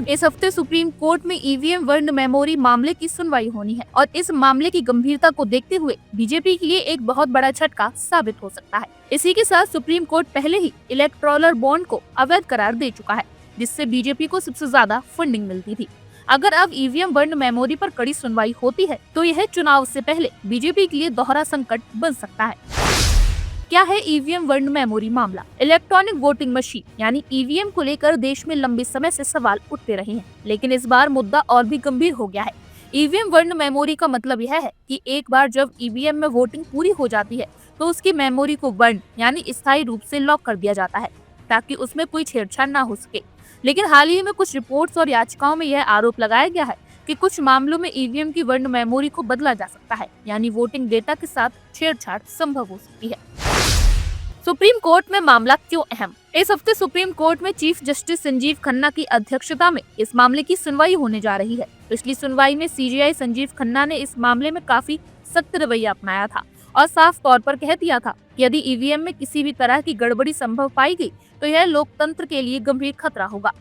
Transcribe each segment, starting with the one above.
इस हफ्ते supreme court में ईवीएम वर्ण मेमोरी मामले की सुनवाई होनी है और इस मामले की गंभीरता को देखते हुए बीजेपी के लिए एक बहुत बड़ा झटका साबित हो सकता है। इसी के साथ सुप्रीम कोर्ट पहले ही इलेक्टोरल बॉन्ड को अवैध करार दे चुका है, जिससे बीजेपी को सबसे ज्यादा फंडिंग मिलती थी। अगर अब ईवीएम वर्ण मेमोरी पर कड़ी सुनवाई होती है तो यह चुनाव से पहले बीजेपी के लिए दोहरा संकट बन सकता है। क्या है ईवीएम वर्ण मेमोरी मामला? इलेक्ट्रॉनिक वोटिंग मशीन यानी ईवीएम को लेकर देश में लंबे समय से सवाल उठते रहे हैं, लेकिन इस बार मुद्दा और भी गंभीर हो गया है। ईवीएम वर्ण मेमोरी का मतलब यह है कि एक बार जब ईवीएम में वोटिंग पूरी हो जाती है तो उसकी मेमोरी को वर्ण यानी स्थायी रूप से लॉक कर दिया जाता है ताकि उसमें कोई छेड़छाड़ न हो सके। लेकिन हाल ही में कुछ रिपोर्ट्स और याचिकाओं में यह आरोप लगाया गया है कि कुछ मामलों में ईवीएम की वर्ण मेमोरी को बदला जा सकता है, यानी वोटिंग डेटा के साथ छेड़छाड़ संभव हो सकती है। सुप्रीम कोर्ट में मामला क्यों अहम? इस हफ्ते सुप्रीम कोर्ट में चीफ जस्टिस संजीव खन्ना की अध्यक्षता में इस मामले की सुनवाई होने जा रही है। पिछली सुनवाई में सीजेआई संजीव खन्ना ने इस मामले में काफी सख्त रवैया अपनाया था और साफ तौर पर कह दिया था कि यदि ईवीएम में किसी भी तरह की गड़बड़ी संभव पाई गई तो यह लोकतंत्र के लिए गंभीर खतरा होगा।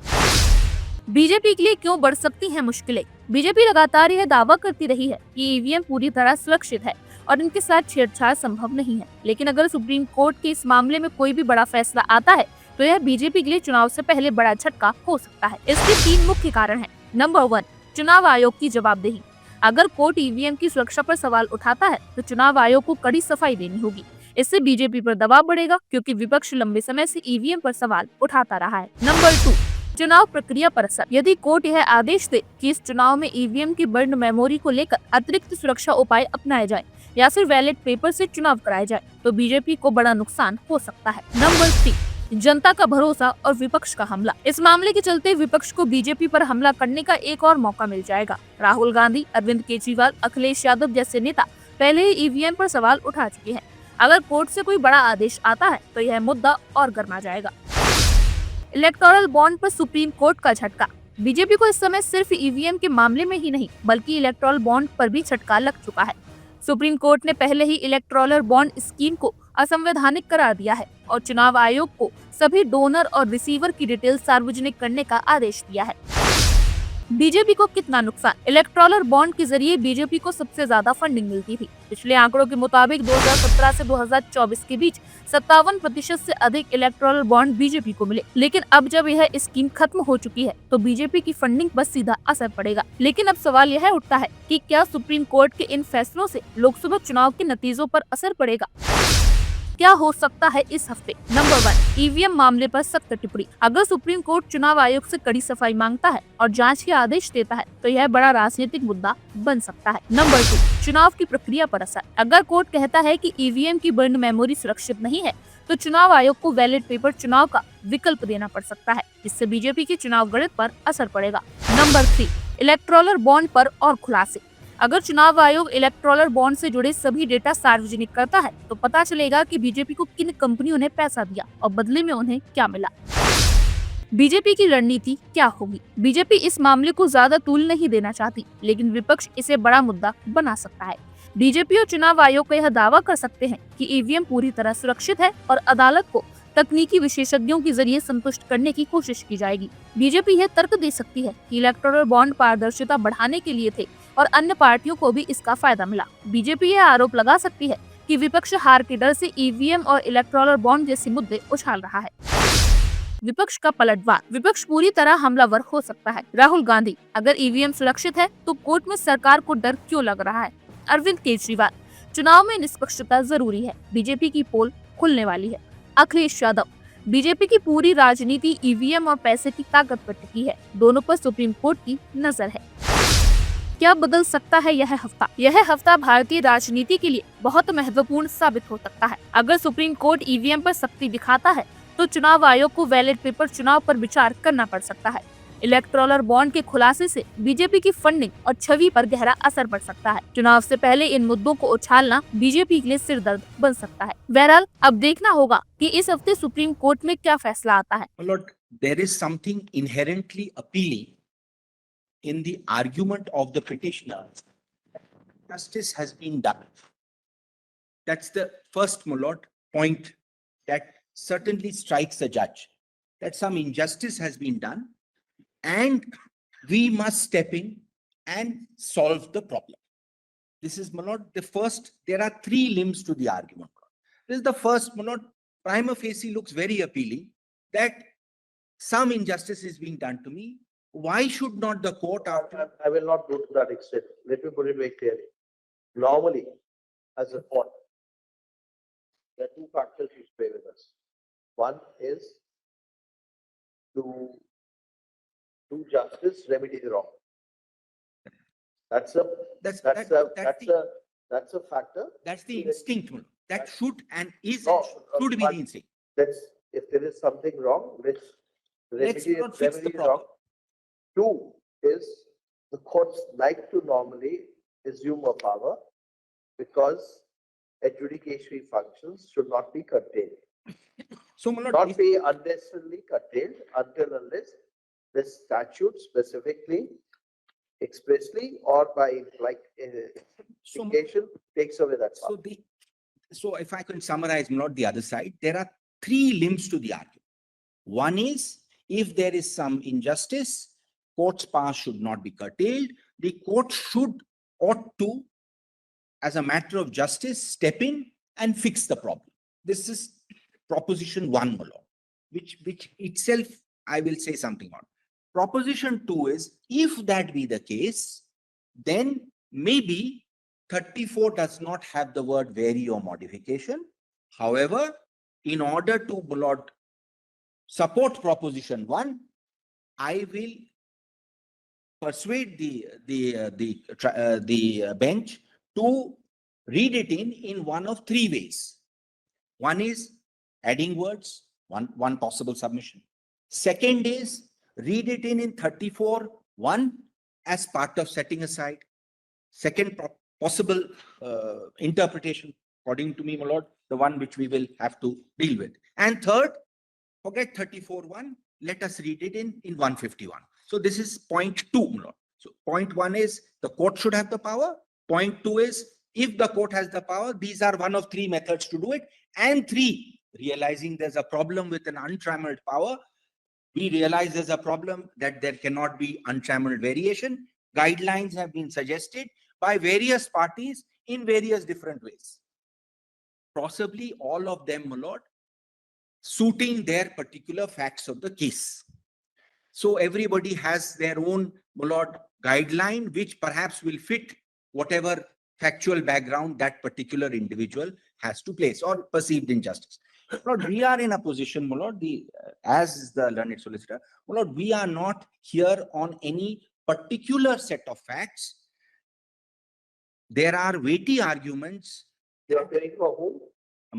बीजेपी के लिए क्यों बढ़ सकती हैं मुश्किलें? बीजेपी लगातार यह दावा करती रही है कि ईवीएम पूरी तरह सुरक्षित है और इनके साथ छेड़छाड़ संभव नहीं है, लेकिन अगर सुप्रीम कोर्ट के इस मामले में कोई भी बड़ा फैसला आता है तो यह बीजेपी के लिए चुनाव से पहले बड़ा झटका हो सकता है। इसके 3 मुख्य कारण हैं। नंबर 1, चुनाव आयोग की जवाबदेही। अगर कोर्ट ईवीएम की सुरक्षा पर सवाल उठाता है तो चुनाव आयोग को कड़ी सफाई देनी होगी। इससे बीजेपी पर दबाव बढ़ेगा क्योंकि विपक्ष लंबे समय से ईवीएम पर सवाल उठाता रहा है। नंबर 2, चुनाव प्रक्रिया पर असर। यदि कोर्ट यह आदेश दे कि इस चुनाव में ईवीएम की वर्ण मेमोरी को लेकर अतिरिक्त सुरक्षा उपाय अपनाए जाएं या फिर बैलेट पेपर से चुनाव कराए जाए तो बीजेपी को बड़ा नुकसान हो सकता है। नंबर 3, जनता का भरोसा और विपक्ष का हमला। इस मामले के चलते विपक्ष को बीजेपी पर हमला करने का एक और मौका मिल जाएगा। राहुल गांधी, अरविंद केजरीवाल, अखिलेश यादव जैसे नेता पहले ही ईवीएम पर सवाल उठा चुके हैं। अगर कोर्ट से कोई बड़ा आदेश आता है तो यह मुद्दा और गर्मा जाएगा। इलेक्टोरल बॉन्ड पर सुप्रीम कोर्ट का झटका। बीजेपी को इस समय सिर्फ ईवीएम के मामले में ही नहीं बल्कि इलेक्टोरल बॉन्ड पर भी झटका लग चुका है। सुप्रीम कोर्ट ने पहले ही इलेक्टोरल बॉन्ड स्कीम को असंवैधानिक करार दिया है और चुनाव आयोग को सभी डोनर और रिसीवर की डिटेल सार्वजनिक करने का आदेश दिया है। बीजेपी को कितना नुकसान? इलेक्टोरल बॉन्ड के जरिए बीजेपी को सबसे ज्यादा फंडिंग मिलती थी। पिछले आंकड़ों के मुताबिक 2017 से 2024 के बीच 57% से अधिक इलेक्टोरल बॉन्ड बीजेपी को मिले। लेकिन अब जब यह स्कीम खत्म हो चुकी है तो बीजेपी की फंडिंग पर सीधा असर पड़ेगा। लेकिन अब सवाल यह उठता है कि क्या सुप्रीम कोर्ट के इन फैसलों से लोकसभा चुनाव के नतीजों पर असर पड़ेगा? क्या हो सकता है इस हफ्ते? नंबर 1, ईवीएम मामले पर सख्त टिप्पणी। अगर सुप्रीम कोर्ट चुनाव आयोग से कड़ी सफाई मांगता है और जांच के आदेश देता है तो यह बड़ा राजनीतिक मुद्दा बन सकता है। नंबर 2, चुनाव की प्रक्रिया पर असर। अगर कोर्ट कहता है कि ईवीएम की वर्ण मेमोरी सुरक्षित नहीं है तो चुनाव आयोग को बैलेट पेपर चुनाव का विकल्प देना पड़ सकता है, जिससे बीजेपी के चुनाव गणित पर असर पड़ेगा। नंबर 3, इलेक्टोरल बॉन्ड पर और खुलासे। अगर चुनाव आयोग इलेक्टोरल बॉन्ड से जुड़े सभी डेटा सार्वजनिक करता है तो पता चलेगा कि बीजेपी को किन कंपनियों ने पैसा दिया और बदले में उन्हें क्या मिला। बीजेपी की रणनीति क्या होगी? बीजेपी इस मामले को ज्यादा तूल नहीं देना चाहती, लेकिन विपक्ष इसे बड़ा मुद्दा बना सकता है। बीजेपी और चुनाव आयोग को यह दावा कर सकते हैं कि ईवीएम पूरी तरह सुरक्षित है और अदालत को तकनीकी विशेषज्ञों के जरिए संतुष्ट करने की कोशिश की जाएगी। बीजेपी यह तर्क दे सकती है कि इलेक्टोरल बॉन्ड पारदर्शिता बढ़ाने के लिए थे और अन्य पार्टियों को भी इसका फायदा मिला। बीजेपी यह आरोप लगा सकती है कि विपक्ष हार के डर से ईवीएम और इलेक्टोरल बॉन्ड जैसे मुद्दे उछाल रहा है। विपक्ष का पलटवार। विपक्ष पूरी तरह हमलावर हो सकता है। राहुल गांधी, अगर ईवीएम सुरक्षित है तो कोर्ट में सरकार को डर क्यों लग रहा है? अरविंद केजरीवाल, चुनाव में निष्पक्षता जरूरी है, बीजेपी की पोल खुलने वाली है। अखिलेश यादव, बीजेपी की पूरी राजनीति ईवीएम और पैसे की ताकत पर टिकी है, दोनों पर सुप्रीम कोर्ट की नजर है। क्या बदल सकता है यह हफ्ता? यह हफ्ता भारतीय राजनीति के लिए बहुत महत्वपूर्ण साबित हो सकता है। अगर सुप्रीम कोर्ट ईवीएम पर सख्ती दिखाता है तो चुनाव आयोग को बैलेट पेपर चुनाव पर विचार करना पड़ सकता है। इलेक्टोरल बॉन्ड के खुलासे से बीजेपी की फंडिंग और छवि पर गहरा असर पड़ सकता है। चुनाव से पहले इन मुद्दों को उछालना बीजेपी के लिए सिरदर्द बन सकता है। बहरहाल अब देखना होगा कि इस हफ्ते सुप्रीम कोर्ट में क्या फैसला आता है। There is something inherently appealing in the argument of the petitioner. Justice has been done. That's the first, my lord, point that certainly strikes the judge, that some injustice has been done and we must step in and solve the problem. This is, my lord, the first. There are three limbs to the argument. This is the first, my lord. Prima facie looks very appealing that some injustice is being done to me. Why should not the court, after I will not go to that extent. Let me put it very clearly. Normally, as a court, there are two factors which play with us. One is to do justice, remedy the wrong. That's a that's that's that- a that's that's a factor. that's the instinct, my lord. That should and is No, should be but the instinct. Let's, if there is something wrong, let's not fix the remedy wrong. problem. Two is the courts like to normally assume a power because adjudicatory functions should not be curtailed. So, my lord, Not be unnecessarily curtailed until unless the statute specifically, expressly, or by like so, implication takes away that power. so if I can summarize, my lord, the other side, there are three limbs to the argument. One is, if there is some injustice, court's power should not be curtailed. The court ought to, as a matter of justice, step in and fix the problem. This is proposition one, my lord, which itself I will say something on. Proposition two is, if that be the case, then maybe 34 does not have the word vary or modification. However, in order to, my lord, support proposition one, I will persuade the bench to read it in one of three ways. One is adding words, one possible submission. Second is read it in 34(1) as part of setting aside. Second possible interpretation, according to me, my lord, the one which we will have to deal with. And third, forget 34(1), let us read it in 151. So this is point two, my lord. So point one is the court should have the power. Point two is, if the court has the power, these are one of three methods to do it. And three, realizing there's a problem with an untrammeled power, we realize there's a problem that there cannot be untrammeled variation. Guidelines have been suggested by various parties in various different ways. Possibly all of them, my lord, suiting their particular facts of the case. So everybody has their own, my lord, guideline, which perhaps will fit whatever factual background that particular individual has to place or perceived injustice. Lord, we are in a position, my lord, as the learned solicitor, my lord, we are not here on any particular set of facts. There are weighty arguments. You are appearing for whom?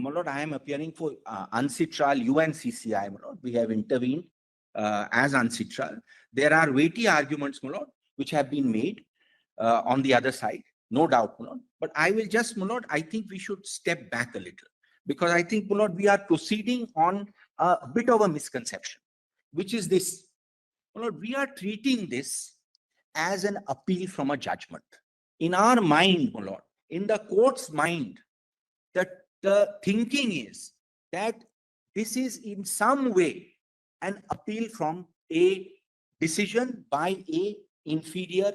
My lord, I am appearing for UNCITRAL, UNCCI, my lord. We have intervened as UNCITRAL. There are weighty arguments, my lord, which have been made on the other side, no doubt, my lord. But I will just, my lord, I think we should step back a little, because I think, my lord, we are proceeding on a bit of a misconception, which is this. My lord, we are treating this as an appeal from a judgment. In our mind, my lord, in the court's mind, that the thinking is that this is in some way an appeal from a decision by a inferior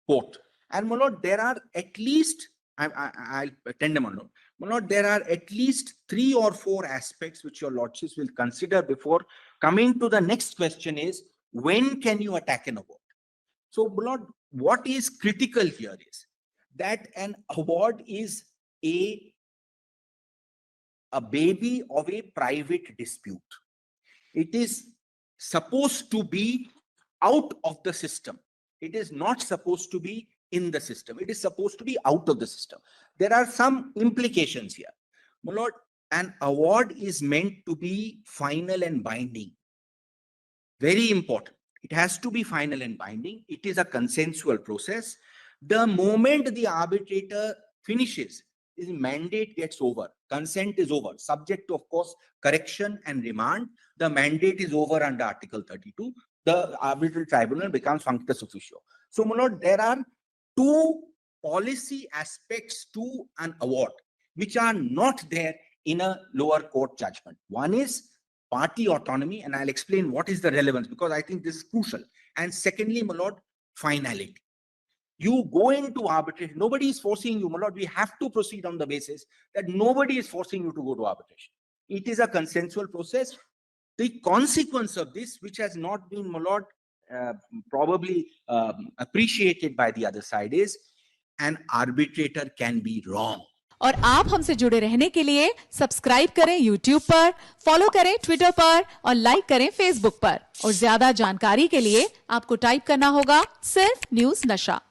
court. And, my lord, there are at least, I'll attend, my lord. My lord, there are at least 3 or 4 aspects which your lordships will consider before coming to the next question is, when can you attack an award? So, my lord, what is critical here is that an award is a baby of a private dispute. It is supposed to be out of the system. It is not supposed to be in the system. It is supposed to be out of the system. There are some implications here. My lord, an award is meant to be final and binding. Very important. It has to be final and binding. It is a consensual process. The moment the arbitrator finishes, his mandate gets over. Consent is over. Subject to, of course, correction and remand. The mandate is over under Article 32. The arbitral tribunal becomes functus officio. So, my lord, there are 2 policy aspects to an award which are not there in a lower court judgment. One is party autonomy, and I'll explain what is the relevance, because I think this is crucial. And secondly, my lord, finality. You go into arbitration, nobody is forcing you, my lord. We have to proceed on the basis that nobody is forcing you to go to arbitration. It is a consensual process. The consequence of this, which has not been, my lord, probably appreciated by the other side, is an arbitrator can be wrong. और आप हमसे जुड़े रहने के लिए subscribe करें YouTube पर, follow करें Twitter पर और लाइक करें Facebook पर। और ज्यादा जानकारी के लिए आपको टाइप करना होगा सिर्फ न्यूज़ नशा।